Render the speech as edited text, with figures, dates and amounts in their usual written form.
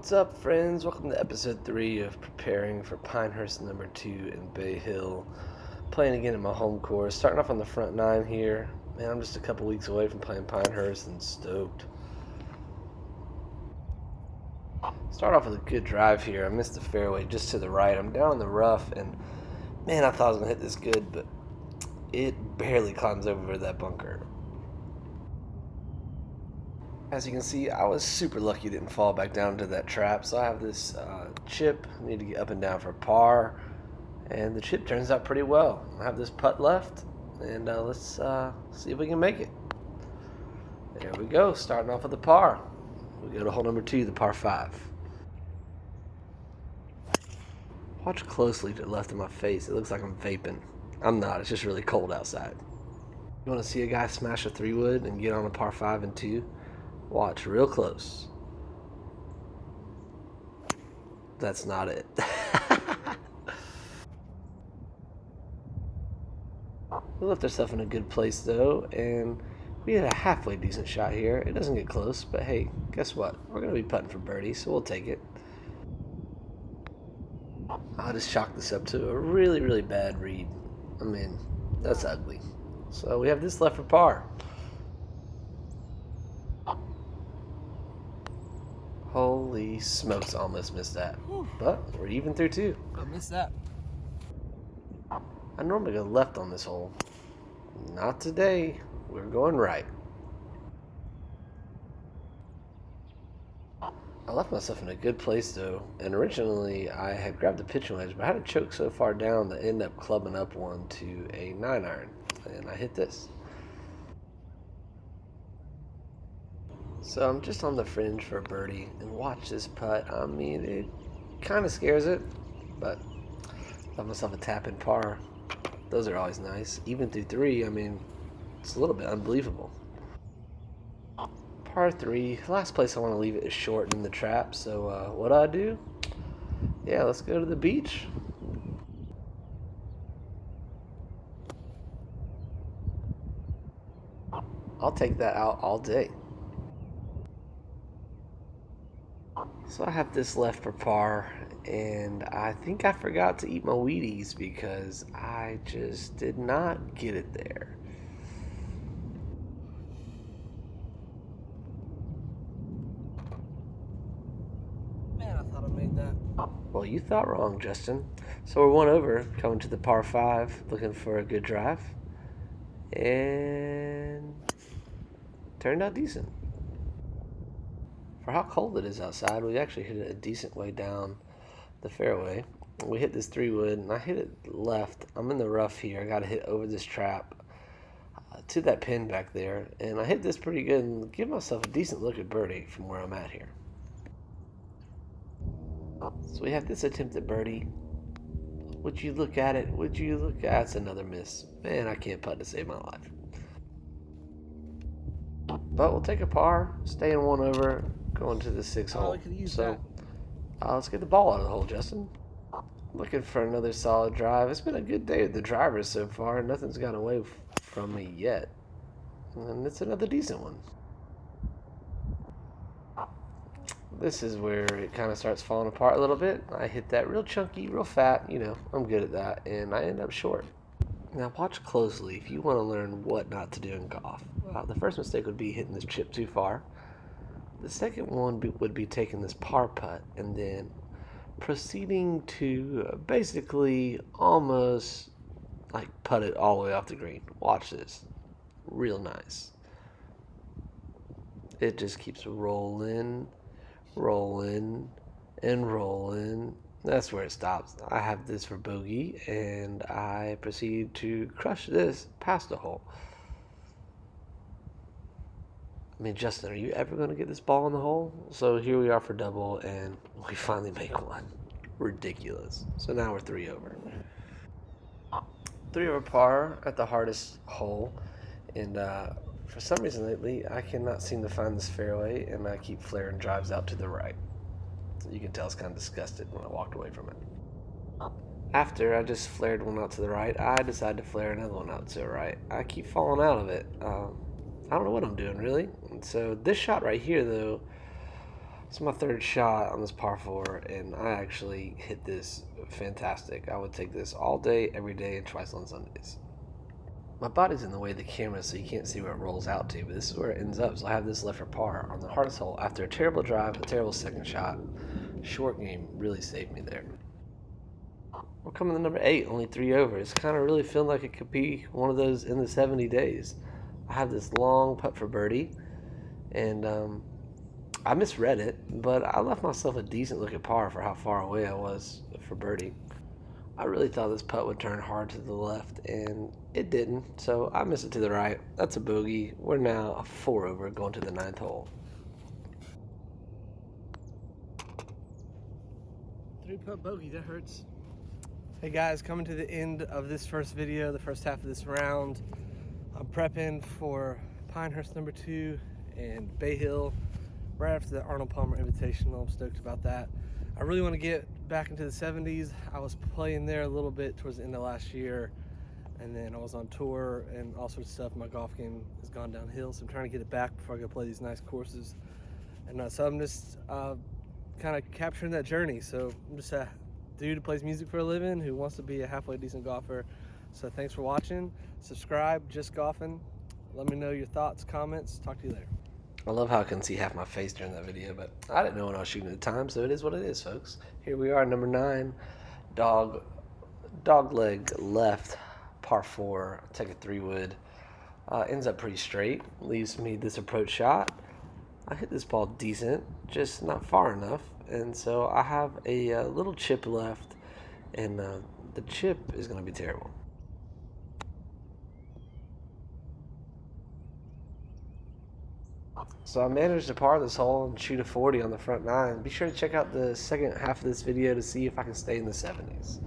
What's up, friends? Welcome to episode 3 of preparing for Pinehurst No. 2 in Bay Hill. Playing again at my home course. Starting off on the front 9 here. Man, I'm just a couple weeks away from playing Pinehurst and stoked. Start off with a good drive here. I missed the fairway just to the right. I'm down in the rough, and man, I thought I was going to hit this good, but it barely climbs over that bunker. As you can see, I was super lucky it didn't fall back down into that trap. So I have this chip. I need to get up and down for par. And the chip turns out pretty well. I have this putt left. And let's see if we can make it. There we go, starting off with the par. We go to hole number 2, the par 5. Watch closely to the left of my face. It looks like I'm vaping. I'm not. It's just really cold outside. You want to see a guy smash a 3-wood and get on a par 5 and 2? Watch real close. That's not it. We left ourselves in a good place though, and we had a halfway decent shot here. It doesn't get close, but hey, guess what? We're going to be putting for birdie, so we'll take it. I'll just chalk this up to a really, really bad read. I mean, that's ugly. So we have this left for par. Holy smokes, almost missed that. But we're even through 2. I missed that. I normally go left on this hole. Not today. We're going right. I left myself in a good place though, and originally I had grabbed the pitching wedge, but I had to choke so far down that I ended up clubbing up one to a 9-iron, and I hit this. So I'm just on the fringe for a birdie, and watch this putt. I mean, it kind of scares it, but left myself a tap-in par. Those are always nice. Even through 3, I mean, it's a little bit unbelievable. Par 3, last place I want to leave it is short in the trap, so what do I do? Yeah, let's go to the beach. I'll take that out all day. So I have this left for par, and I think I forgot to eat my Wheaties because I just did not get it there. Man, I thought I made that. Well, you thought wrong, Justin. So we're 1 over, coming to the par 5, looking for a good drive, and turned out decent. For how cold it is outside, we actually hit it a decent way down the fairway. We hit this 3-wood, and I hit it left. I'm in the rough here. I got to hit over this trap to that pin back there, and I hit this pretty good and give myself a decent look at birdie from where I'm at here. So we have this attempt at birdie. Would you look at it? Would you look at it? It's another miss. Man, I can't putt to save my life. But we'll take a par, stay in 1 over, going to the 6th hole. So let's get the ball out of the hole, Justin. Looking for another solid drive. It's been a good day with the drivers so far. Nothing's gotten away from me yet. And it's another decent one. This is where it kind of starts falling apart a little bit. I hit that real chunky, real fat. You know, I'm good at that. And I end up short. Now watch closely if you want to learn what not to do in golf. The first mistake would be hitting this chip too far. The second one would be taking this par putt and then proceeding to basically almost like putt it all the way off the green. Watch this. Real nice. It just keeps rolling, rolling, and rolling. That's where it stops. I have this for bogey, and I proceed to crush this past the hole. I mean, Justin, are you ever going to get this ball in the hole? So here we are for double, and we finally make one. Ridiculous. So now we're 3 over. 3 over par at the hardest hole, and for some reason lately, I cannot seem to find this fairway, and I keep flaring drives out to the right. You can tell I was kind of disgusted when I walked away from it. After I just flared one out to the right, I decided to flare another one out to the right. I keep falling out of it. I don't know what I'm doing, really. And so this shot right here, though, It's my third shot on this par 4, and I actually hit this fantastic. I would take this all day, every day, and twice on Sundays. My body's in the way of the camera, so you can't see where it rolls out to, but this is where it ends up. So I have this left for par on the hardest hole. After a terrible drive, a terrible second shot, short game really saved me there. We're coming to number 8, only 3 over. It's kind of really feeling like it could be one of those in the 70 days. I have this long putt for birdie, and I misread it, but I left myself a decent look at par for how far away I was for birdie. I really thought this putt would turn hard to the left, and it didn't, so I missed it to the right. That's a bogey. We're now a 4 over going to the 9th hole. 3-putt bogey, that hurts. Hey guys, coming to the end of this first video, the first half of this round. I'm prepping for Pinehurst No. 2 and Bay Hill right after the Arnold Palmer Invitational. I'm stoked about that. I really want to get back into the 70s. I was playing there a little bit towards the end of last year, and then I was on tour and all sorts of stuff. My golf game has gone downhill, so I'm trying to get it back before I go play these nice courses. And so I'm just kind of capturing that journey. So I'm just a dude who plays music for a living who wants to be a halfway decent golfer. So thanks for watching. Subscribe, Just Golfing. Let me know your thoughts, comments. Talk to you later. I love how I couldn't see half my face during that video, but I didn't know when I was shooting at the time, so it is what it is, folks. Here we are, number 9, dog leg left, par 4. Take a 3-wood. Ends up pretty straight. Leaves me this approach shot. I hit this ball decent, just not far enough, and so I have a little chip left, and the chip is going to be terrible. So I managed to par this hole and shoot a 40 on the front 9. Be sure to check out the second half of this video to see if I can stay in the 70s.